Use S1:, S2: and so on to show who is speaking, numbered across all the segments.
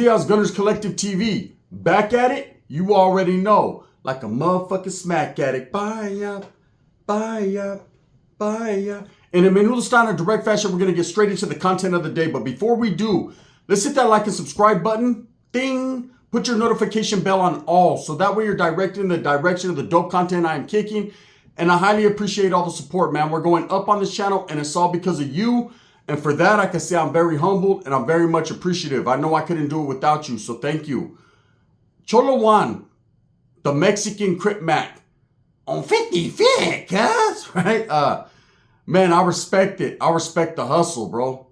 S1: Diaz, Gunners Collective TV. Back at it, you already know. Like a motherfucking smack addict. Bye. In a Menudo style and direct fashion, we're going to get straight into the content of the day. But before we do, let's hit that like and subscribe button. Ding. Put your notification bell on all. So that way you're directed in the direction of the dope content I am kicking. And I highly appreciate all the support, man. We're going up on this channel, and it's all because of you. And for that, I can say I'm very humbled and I'm very much appreciative. I know I couldn't do it without you, so thank you. Cholo Juan, the Mexican Crip Mac, on 55, cuz, right? Man, I respect it. I respect the hustle, bro.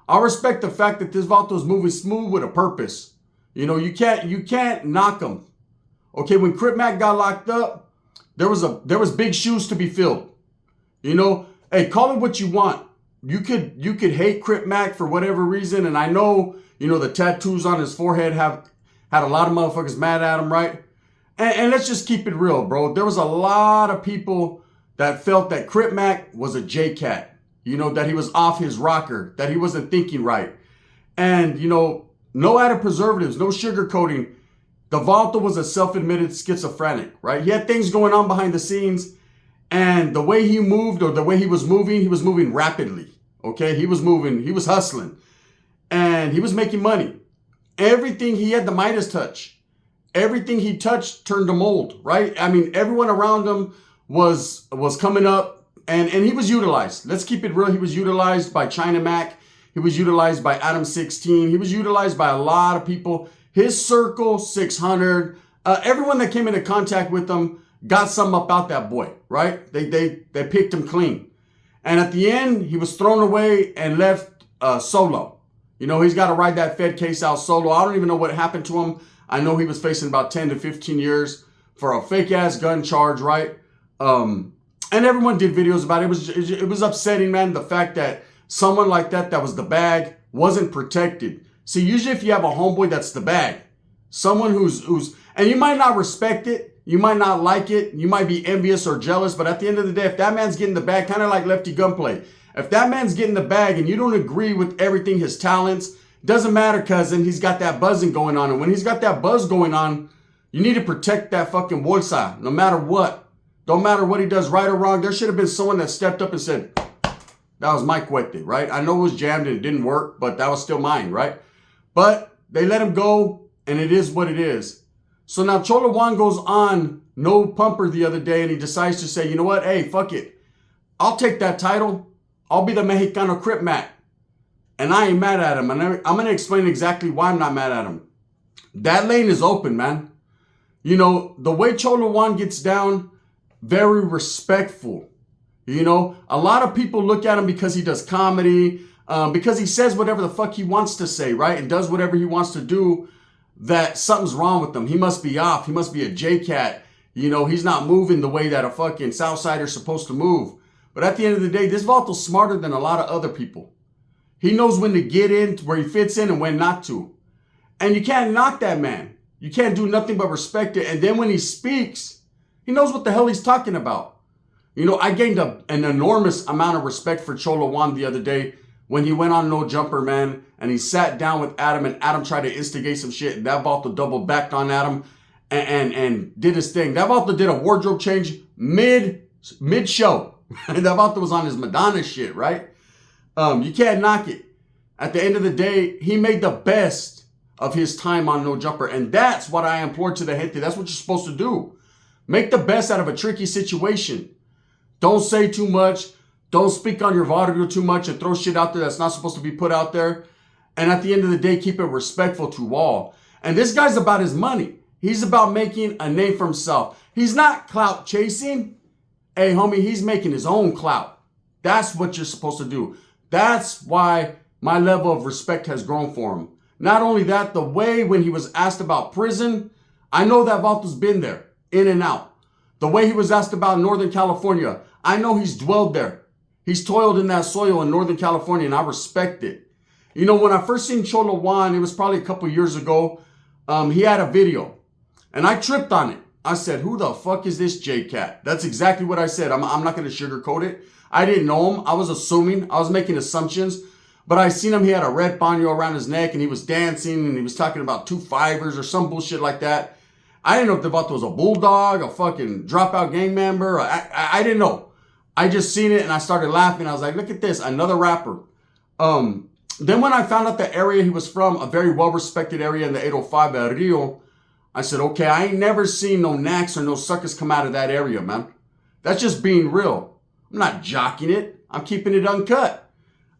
S1: I respect the fact that this Vato's moving smooth with a purpose. You know, you can't knock him. Okay, when Crip Mac got locked up, there was big shoes to be filled. You know, hey, call it what you want. You could hate Crip Mac for whatever reason, and I know, you know, the tattoos on his forehead had a lot of motherfuckers mad at him, right? And let's just keep it real, bro. There was a lot of people that felt that Crip Mac was a J-Cat. You know, that he was off his rocker, that he wasn't thinking right. And, you know, no added preservatives, no sugarcoating. The Vato was a self-admitted schizophrenic, right? He had things going on behind the scenes. And the way he moved, or the way he was moving rapidly, okay? He was hustling, and he was making money. Everything, he had the Midas touch. Everything he touched turned to mold, right? I mean, everyone around him was coming up, and he was utilized. Let's keep it real. He was utilized by China Mac. He was utilized by Adam 16. He was utilized by a lot of people. His circle, 600, everyone that came into contact with him got something about that boy, right? They picked him clean. And at the end, he was thrown away and left solo. You know, he's got to ride that Fed case out solo. I don't even know what happened to him. I know he was facing about 10 to 15 years for a fake-ass gun charge, right? And everyone did videos about it. It was upsetting, man, the fact that someone like that was the bag, wasn't protected. See, usually if you have a homeboy that's the bag, someone who's and you might not respect it, you might not like it, you might be envious or jealous, but at the end of the day, if that man's getting the bag, kind of like Lefty Gunplay, if that man's getting the bag and you don't agree with everything, his talents, doesn't matter, cousin, he's got that buzzing going on. And when he's got that buzz going on, you need to protect that fucking bolsa, no matter what. Don't matter what he does, right or wrong. There should have been someone that stepped up and said, that was my cuete, right? I know it was jammed and it didn't work, but that was still mine, right? But they let him go, and it is what it is. So now Cholo Juan goes on No Pumper the other day, and he decides to say, you know what? Hey, fuck it. I'll take that title. I'll be the Mexicano Crip Mac. And I ain't mad at him. And I'm going to explain exactly why I'm not mad at him. That lane is open, man. You know, the way Cholo Juan gets down, very respectful. You know, a lot of people look at him because he does comedy, because he says whatever the fuck he wants to say, right? And does whatever he wants to do, that something's wrong with him. He must be off. He must be a J-Cat. You know, he's not moving the way that a fucking Southsider's supposed to move. But at the end of the day, this Vato's smarter than a lot of other people. He knows when to get in, where he fits in, and when not to. And you can't knock that man. You can't do nothing but respect it. And then when he speaks, he knows what the hell he's talking about. You know, I gained an enormous amount of respect for Cholo Juan the other day when he went on No Jumper, man, and he sat down with Adam, and Adam tried to instigate some shit, and that Vato double backed on Adam and did his thing. That Vato did a wardrobe change mid-show. That Vato was on his Madonna shit, right? You can't knock it. At the end of the day, he made the best of his time on No Jumper, and that's what I implore to the gente. That's what you're supposed to do. Make the best out of a tricky situation. Don't say too much. Don't speak on your audio too much and throw shit out there that's not supposed to be put out there. And at the end of the day, keep it respectful to all. And this guy's about his money. He's about making a name for himself. He's not clout chasing. Hey, homie, he's making his own clout. That's what you're supposed to do. That's why my level of respect has grown for him. Not only that, the way when he was asked about prison, I know that Vato's been there, in and out. The way he was asked about Northern California, I know he's dwelled there. He's toiled in that soil in Northern California, and I respect it. You know, when I first seen Cholo Juan, it was probably a couple years ago, he had a video, and I tripped on it. I said, who the fuck is this J-Cat? That's exactly what I said. I'm not going to sugarcoat it. I didn't know him. I was assuming. I was making assumptions. But I seen him, he had a red paño around his neck and he was dancing and he was talking about 2 5s or some bullshit like that. I didn't know if the vato was a bulldog, a fucking dropout gang member. I didn't know. I just seen it and I started laughing. I was like, look at this, another rapper. Then when I found out the area he was from, a very well-respected area in the 805 El Rio, I said, okay, I ain't never seen no knacks or no suckers come out of that area, man. That's just being real. I'm not jocking it. I'm keeping it uncut.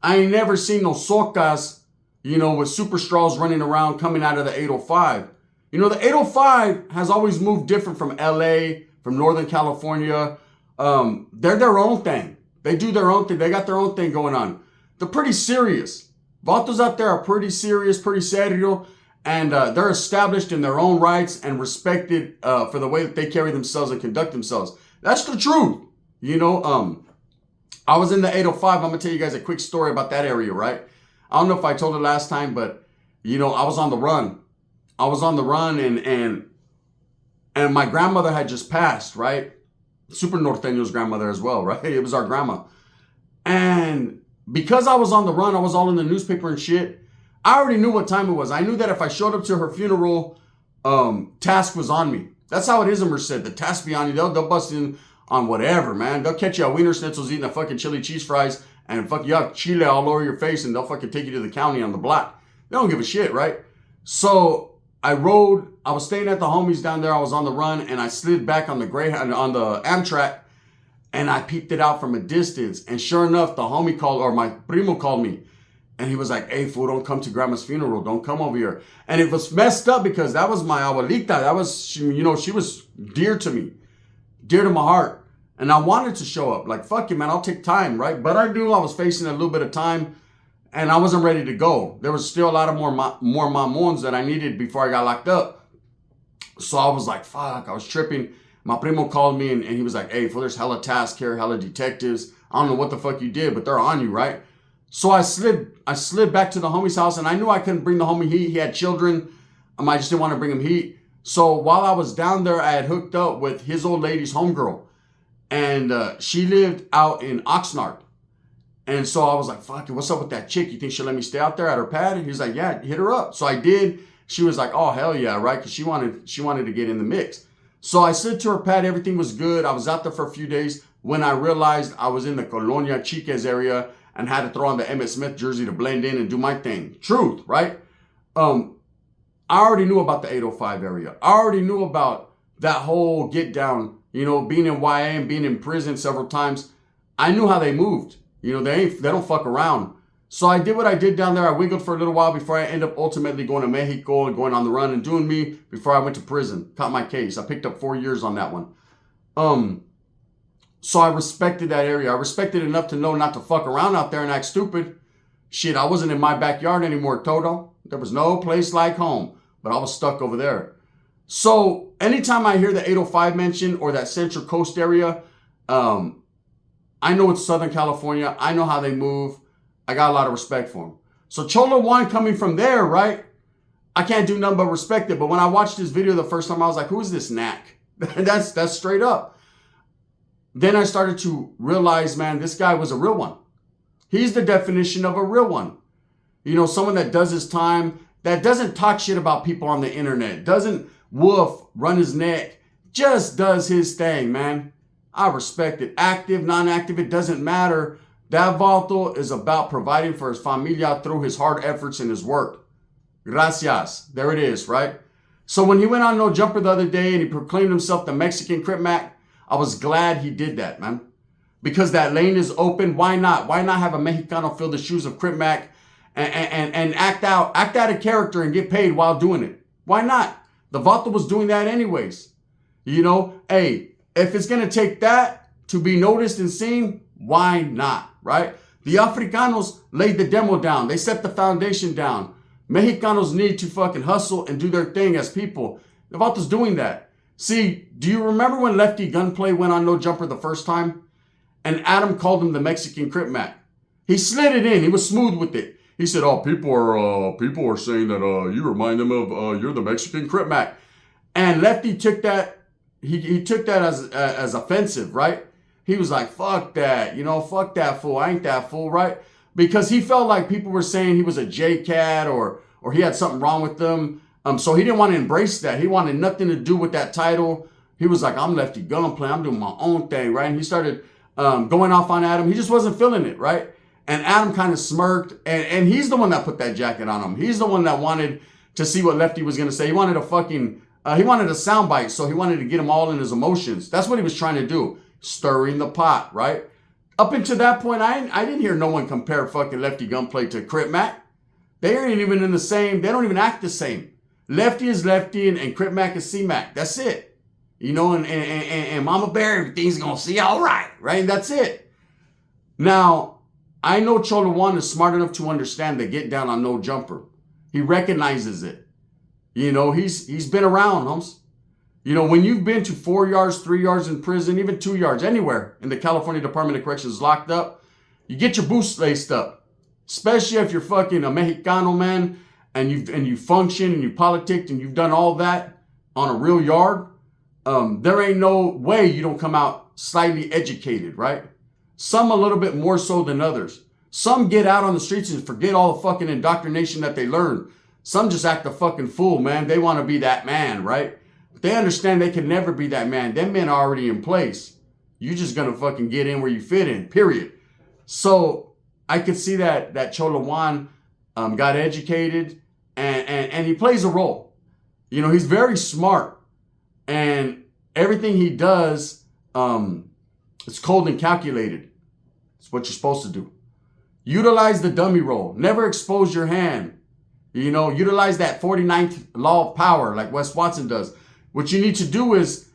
S1: I ain't never seen no socas, with super straws running around coming out of the 805. The 805 has always moved different from LA, from Northern California. They're their own thing. They do their own thing. They got their own thing going on. They're pretty serious. Vatos out there are pretty serious, pretty serio, and they're established in their own rights and respected for the way that they carry themselves and conduct themselves. That's the truth. I was in the 805. I'm going to tell you guys a quick story about that area, right? I don't know if I told it last time, but, I was on the run. I was on the run and my grandmother had just passed, right? Super Norteño's grandmother as well, right? It was our grandma. And because I was on the run, I was all in the newspaper and shit. I already knew what time it was. I knew that if I showed up to her funeral, task was on me. That's how it is in Merced. The task be on you. They'll bust in on whatever, man. They'll catch you at Wiener Schnitzels eating a fucking chili cheese fries and fuck you have chile all over your face and they'll fucking take you to the county on the block. They don't give a shit, right? So I was staying at the homies down there. I was on the run and I slid back on the Greyhound, on the Amtrak, and I peeped it out from a distance. And sure enough, the homie called, or my primo called me. And he was like, hey, fool, don't come to grandma's funeral. Don't come over here. And it was messed up because that was my abuelita. That was, she was dear to me, dear to my heart. And I wanted to show up. Like, fuck you, man, I'll take time, right? But I knew I was facing a little bit of time and I wasn't ready to go. There was still a lot of more mamons that I needed before I got locked up. So I was like, fuck, I was tripping. My primo called me and he was like, hey, fool, there's hella task here, hella detectives. I don't know what the fuck you did, but they're on you, right? So I slid back to the homie's house and I knew I couldn't bring the homie heat. He had children. I just didn't want to bring him heat. So while I was down there, I had hooked up with his old lady's homegirl. And she lived out in Oxnard. And so I was like, fuck it, what's up with that chick? You think she'll let me stay out there at her pad? And he was like, yeah, hit her up. So I did. She was like, oh, hell yeah, right? Because she wanted to get in the mix. So I slid to her pad. Everything was good. I was out there for a few days when I realized I was in the Colonia Chiques area and had to throw on the Emmett Smith jersey to blend in and do my thing. Truth, right? I already knew about the 805 area. I already knew about that whole get down, being in YA and being in prison several times. I knew how they moved. They don't fuck around. So I did what I did down there. I wiggled for a little while before I end up ultimately going to Mexico and going on the run and doing me before I went to prison. Caught my case. I picked up 4 years on that one. So I respected that area. I respected enough to know not to fuck around out there and act stupid. Shit, I wasn't in my backyard anymore, Toto. There was no place like home, but I was stuck over there. So anytime I hear the 805 mentioned or that Central Coast area, I know it's Southern California. I know how they move. I got a lot of respect for them. So Cholo Juan coming from there, right? I can't do nothing but respect it. But when I watched this video the first time, I was like, who's this knack? That's straight up. Then I started to realize, man, this guy was a real one. He's the definition of a real one. Someone that does his time, that doesn't talk shit about people on the internet, doesn't run his neck, just does his thing, man. I respect it. Active, non-active, it doesn't matter. That vato is about providing for his familia through his hard efforts and his work. Gracias. There it is, right? So when he went on No Jumper the other day and he proclaimed himself the Mexican Crip Mac, I was glad he did that, man. Because that lane is open. Why not? Why not have a Mexicano fill the shoes of Crip Mac and act out a character and get paid while doing it? Why not? The vato was doing that anyways. Hey, if it's going to take that to be noticed and seen, why not, right? The Africanos laid the demo down. They set the foundation down. Mexicanos need to fucking hustle and do their thing as people. The vato's doing that. See, do you remember when Lefty Gunplay went on No Jumper the first time? And Adam called him the Mexican Crip Mac. He slid it in. He was smooth with it. He said, oh, people are saying that you remind them of you're the Mexican Crip Mac. And Lefty took that. He took that as offensive, right? He was like, fuck that, fuck that fool. I ain't that fool, right? because he felt like people were saying he was a J-Cat or he had something wrong with them. So he didn't want to embrace that. He wanted nothing to do with that title. He was like, I'm Lefty Gunplay. I'm doing my own thing, right? And he started going off on Adam. He just wasn't feeling it, right? And Adam kind of smirked. And he's the one that put that jacket on him. He's the one that wanted to see what Lefty was going to say. He wanted he wanted a soundbite. So he wanted to get him all in his emotions. That's what he was trying to do. Stirring the pot, right? Up until that point, I didn't hear no one compare fucking Lefty Gunplay to Crip Mac. They aren't even in the same, they don't even act the same. Lefty is Lefty and Crip Mac is C-Mac. That's it. You know, and Mama Bear, everything's gonna see all right, right? And that's it. Now, I know Cholo Juan is smart enough to understand the get down on no jumper. He recognizes it. You know, he's been around, homes. You know, when you've been to 4 yards, 3 yards in prison, even 2 yards, anywhere in the California Department of Corrections locked up, you get your boots laced up. Especially if you're fucking a Mexicano, man, and you function and you politic and you've done all that on a real yard. There ain't no way you don't come out slightly educated, right? Some a little bit more so than others. Some get out on the streets and forget all the fucking indoctrination that they learned. Some just act a fucking fool, man. They want to be that man, right? They understand they can never be that man. Them men are already in place. You just gonna fucking get in where you fit in, period. So I could see that Cholo Juan got educated and he plays a role. You know, he's very smart and everything he does, it's cold and calculated. It's what you're supposed to do. Utilize the dummy role. Never expose your hand. You know, utilize that 49th law of power like Wes Watson does. What you need to do is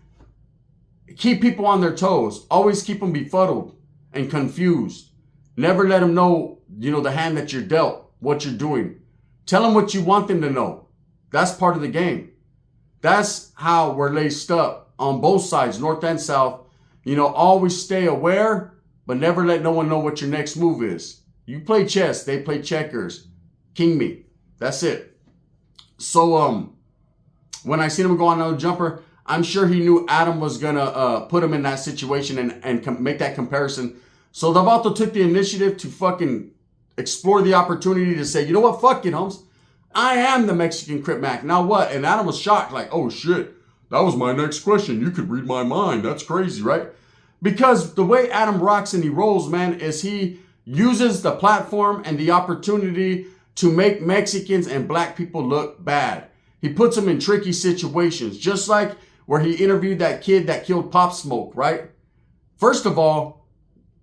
S1: keep people on their toes. Always keep them befuddled and confused. Never let them know, you know, the hand that you're dealt, what you're doing. Tell them what you want them to know. That's part of the game. That's how we're laced up on both sides, north and south. You know, always stay aware, but never let no one know what your next move is. You play chess, they play checkers. King me. That's it. So, when I seen him go on another jumper, I'm sure he knew Adam was going to put him in that situation and make that comparison. So Davato took the initiative to fucking explore the opportunity to say, you know what, fuck it, Holmes. I am the Mexican Crip Mac. Now what? And Adam was shocked, like, oh shit, that was my next question. You could read my mind. That's crazy, right? Because the way Adam rocks and he rolls, man, is he uses the platform and the opportunity to make Mexicans and black people look bad. He puts them in tricky situations, just like where he interviewed that kid that killed Pop Smoke, right? First of all,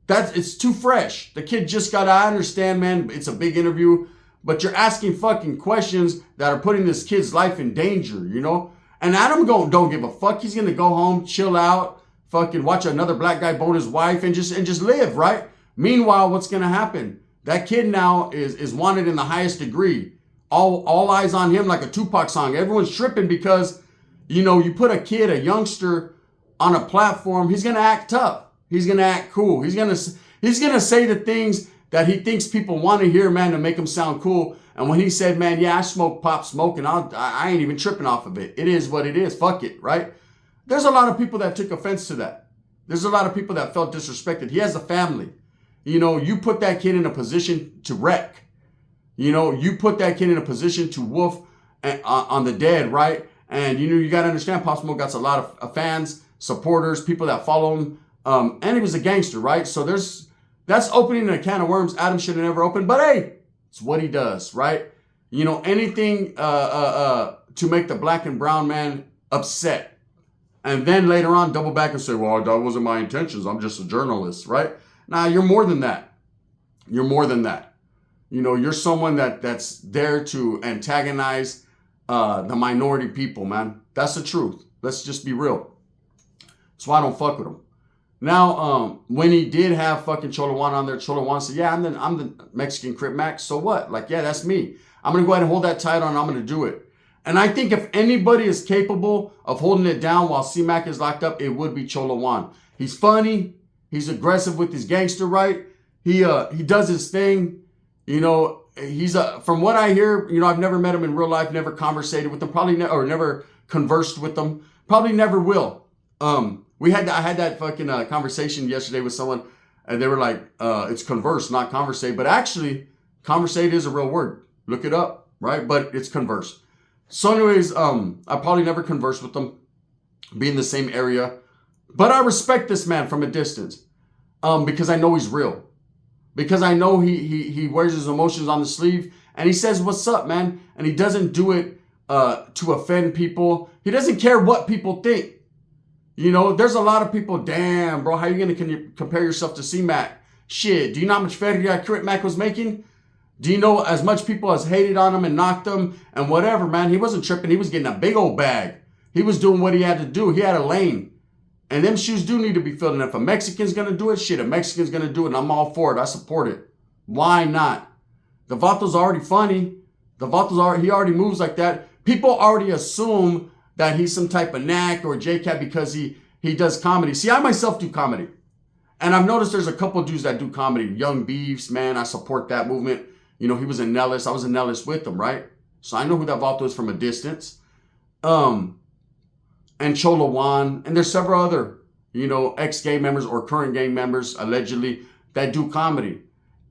S1: it's too fresh. The kid just got, I understand, man, it's a big interview, but you're asking fucking questions that are putting this kid's life in danger, you know? And Adam don't give a fuck. He's gonna go home, chill out, fucking watch another black guy bone his wife and just live, right? Meanwhile, what's gonna happen? That kid now is wanted in the highest degree. All eyes on him like a Tupac song. Everyone's tripping because, you know, you put a kid, a youngster on a platform, he's going to act tough. He's going to act cool. He's going to say the things that he thinks people want to hear, man, to make him sound cool. And when he said, man, yeah, I smoke Pop Smoke and I ain't even tripping off of it. It is what it is. Fuck it, right? There's a lot of people that took offense to that. There's a lot of people that felt disrespected. He has a family. You know, you put that kid in a position to wreck. You know, you put that kid in a position to wolf on the dead, right? And, you know, you got to understand Pop Smoke got a lot of fans, supporters, people that follow him. And he was a gangster, right? So that's opening a can of worms Adam should have never opened. But, hey, it's what he does, right? You know, anything to make the black and brown man upset. And then later on, double back and say, well, that wasn't my intentions. I'm just a journalist, right? Nah, you're more than that. You're more than that. You know, you're someone that's there to antagonize the minority people, man. That's the truth. Let's just be real. That's why I don't fuck with him. Now, when he did have fucking Cholo Juan on there, Cholo Juan said, yeah, I'm the Mexican Crip Mac. So what? Like, yeah, that's me. I'm going to go ahead and hold that title and I'm going to do it. And I think if anybody is capable of holding it down while C-Mac is locked up, it would be Cholo Juan. He's funny. He's aggressive with his gangster right. He does his thing. You know, he's from what I hear, you know, I've never met him in real life, never conversated with him, probably never conversed with him, probably never will. I had that fucking conversation yesterday with someone. And they were like, it's converse, not conversate. But actually, conversate is a real word. Look it up, right? But it's converse. So anyways, I probably never converse with them, be in the same area. But I respect this man from a distance because I know he's real. Because I know he wears his emotions on the sleeve and he says, what's up, man? And he doesn't do it to offend people. He doesn't care what people think. You know, there's a lot of people, damn, bro, how you going to compare yourself to C-Mac? Shit, do you know how much Feria Crip Mac was making? Do you know as much people as hated on him and knocked him and whatever, man? He wasn't tripping. He was getting a big old bag. He was doing what he had to do. He had a lane. And them shoes do need to be filled. And if a Mexican's going to do it, shit, a Mexican's going to do it. And I'm all for it. I support it. Why not? The Vato's already funny. He already moves like that. People already assume that he's some type of knack or JCat because he does comedy. See, I myself do comedy. And I've noticed there's a couple dudes that do comedy. Young Beefs, man, I support that movement. You know, he was in Nellis. I was in Nellis with him, right? So I know who that Vato is from a distance. And Cholo Juan, and there's several other, you know, ex-gang members or current gang members, allegedly, that do comedy.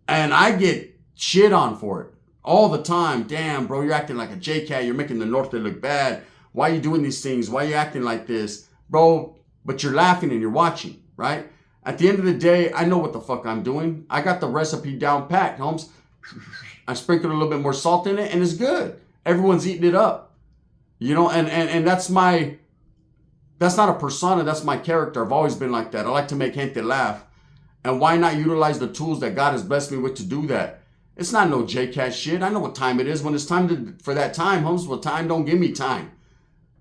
S1: And I get shit on for it all the time. Damn, bro, you're acting like a JCat. You're making the North look bad. Why are you doing these things? Why are you acting like this? Bro, but you're laughing and you're watching, right? At the end of the day, I know what the fuck I'm doing. I got the recipe down packed, Holmes. I sprinkled a little bit more salt in it and it's good. Everyone's eating it up. You know, and that's not a persona, that's my character. I've always been like that. I like to make gente laugh. And why not utilize the tools that God has blessed me with to do that? It's not no JCat shit. I know what time it is. When it's time for that time, Holmes, well, time don't give me time.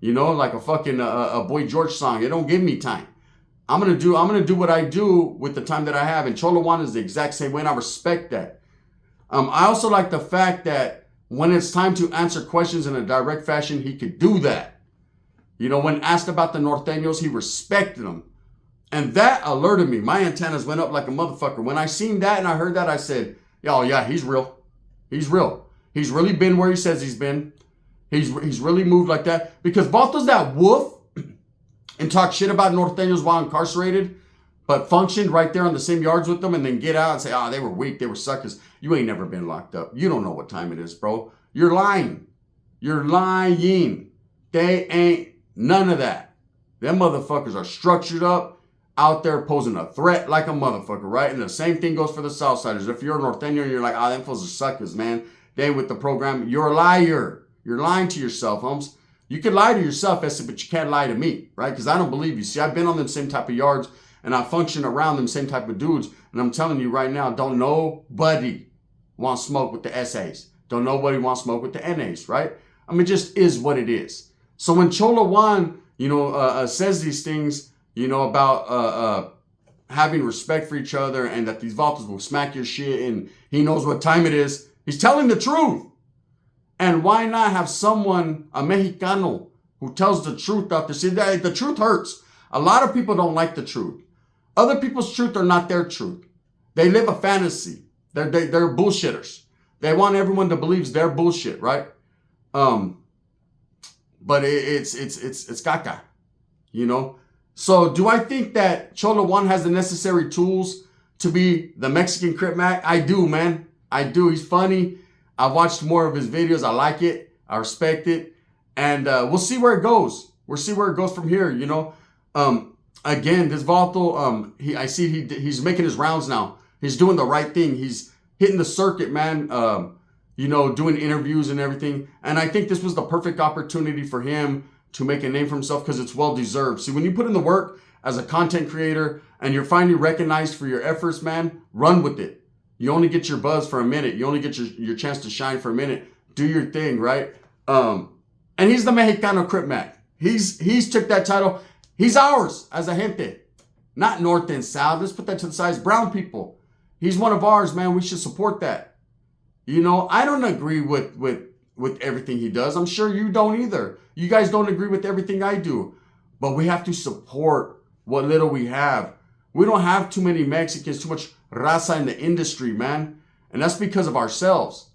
S1: You know, like a fucking a Boy George song. It don't give me time. I'm gonna do what I do with the time that I have. And Cholo Juan is the exact same way, and I respect that. I also like the fact that when it's time to answer questions in a direct fashion, he could do that. You know, when asked about the Norteños, he respected them. And that alerted me. My antennas went up like a motherfucker. When I seen that and I heard that, I said, oh yeah, he's real. He's real. He's really been where he says he's been. He's really moved like that. Because Vato's that wolf and talk shit about Norteños while incarcerated, but functioned right there on the same yards with them and then get out and say, they were weak, they were suckers. You ain't never been locked up. You don't know what time it is, bro. You're lying. You're lying. They ain't none of that. Them motherfuckers are structured up, out there posing a threat like a motherfucker, right? And the same thing goes for the Southsiders. If you're a Norteño and you're like, them fools are suckers, man. They ain't with the program. You're a liar. You're lying to yourself, Holmes. You can lie to yourself, Essie, but you can't lie to me, right? Because I don't believe you. See, I've been on them same type of yards and I function around them same type of dudes. And I'm telling you right now, don't nobody want to smoke with the SAs. Don't nobody want to smoke with the NAs, right? I mean, it just is what it is. So when Cholo Juan, says these things, about having respect for each other and that these Vatos will smack your shit and he knows what time it is, he's telling the truth. And why not have someone, a Mexicano, who tells the truth out there? See, the truth hurts. A lot of people don't like the truth. Other people's truth are not their truth. They live a fantasy. They're bullshitters. They want everyone to believe their bullshit, right? But it's caca, So do I think that Cholo Juan has the necessary tools to be the Mexican Crip Mac? I do, man. I do. He's funny. I've watched more of his videos. I like it. I respect it. And we'll see where it goes. We'll see where it goes from here, Again, this Vato, I see he's making his rounds now. He's doing the right thing. He's hitting the circuit, man, doing interviews and everything. And I think this was the perfect opportunity for him to make a name for himself because it's well-deserved. See, when you put in the work as a content creator and you're finally recognized for your efforts, man, run with it. You only get your buzz for a minute. You only get your chance to shine for a minute. Do your thing, right? And he's the Mexicano Crip Mac. He's took that title. He's ours as a gente. Not North and South. Let's put that to the side. It's brown people. He's one of ours, man. We should support that. I don't agree with everything he does. I'm sure you don't either. You guys don't agree with everything I do. But we have to support what little we have. We don't have too many Mexicans, too much raza in the industry, man. And that's because of ourselves.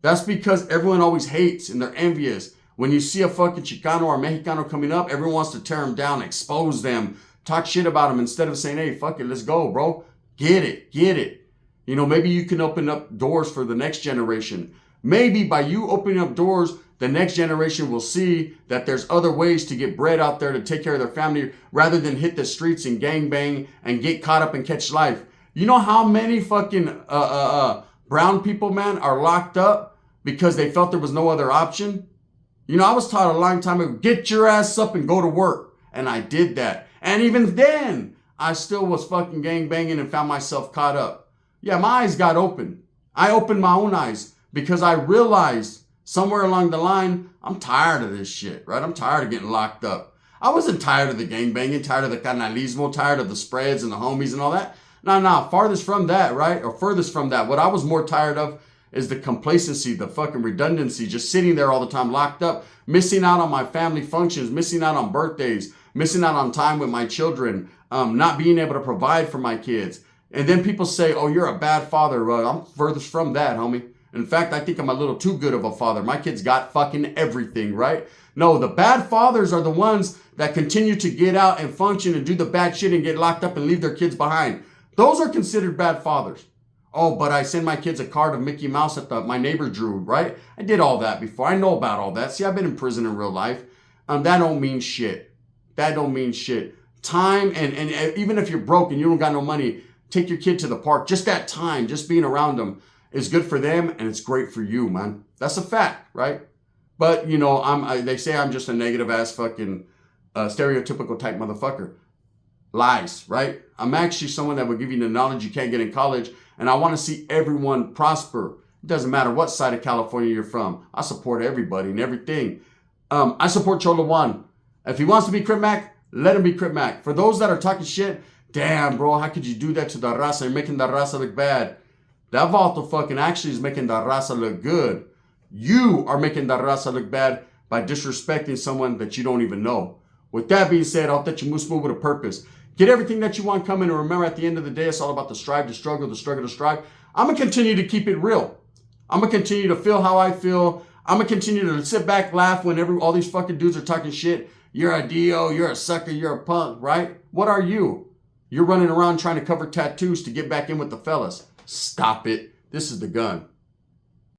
S1: That's because everyone always hates and they're envious. When you see a fucking Chicano or Mexicano coming up, everyone wants to tear them down, expose them, talk shit about them instead of saying, hey, fuck it, let's go, bro. Get it. Get it. You know, maybe you can open up doors for the next generation. Maybe by you opening up doors, the next generation will see that there's other ways to get bread out there to take care of their family rather than hit the streets and gangbang and get caught up and catch life. You know how many fucking brown people, man, are locked up because they felt there was no other option? You know, I was taught a long time ago, get your ass up and go to work. And I did that. And even then, I still was fucking gangbanging and found myself caught up. Yeah, my eyes got open. I opened my own eyes because I realized somewhere along the line, I'm tired of this shit, right? I'm tired of getting locked up. I wasn't tired of the gangbanging, tired of the canalismo, tired of the spreads and the homies and all that. No, farthest from that, right? Or furthest from that. What I was more tired of is the complacency, the fucking redundancy, just sitting there all the time locked up, missing out on my family functions, missing out on birthdays, missing out on time with my children, not being able to provide for my kids. And then people say, oh, you're a bad father. Well, I'm furthest from that, homie. In fact, I think I'm a little too good of a father. My kids got fucking everything, right? No, the bad fathers are the ones that continue to get out and function and do the bad shit and get locked up and leave their kids behind. Those are considered bad fathers. Oh, but I send my kids a card of Mickey Mouse that my neighbor drew, right? I did all that before. I know about all that. See, I've been in prison in real life. That don't mean shit. That don't mean shit. Time, and even if you're broke and you don't got no money, take your kid to the park. Just that time, just being around them is good for them and it's great for you, man. That's a fact, right? But, you know, they say I'm just a negative ass fucking stereotypical type motherfucker. Lies, right? I'm actually someone that will give you the knowledge you can't get in college, and I want to see everyone prosper. It doesn't matter what side of California you're from. I support everybody and everything. I support Cholo Juan. If he wants to be Crip Mac, let him be Crip Mac. For those that are talking shit, damn, bro, how could you do that to the raza? You're making the raza look bad. That vato fucking actually is making the raza look good. You are making the raza look bad by disrespecting someone that you don't even know. With that being said, I'll let you move smooth with a purpose. Get everything that you want coming, and remember, at the end of the day, it's all about the strive, the struggle, the struggle, the strive. I'm going to continue to keep it real. I'm going to continue to feel how I feel. I'm going to continue to sit back, laugh whenever all these fucking dudes are talking shit. You're a D.O., you're a sucker, you're a punk, right? What are you? You're running around trying to cover tattoos to get back in with the fellas. Stop it. This is the gun.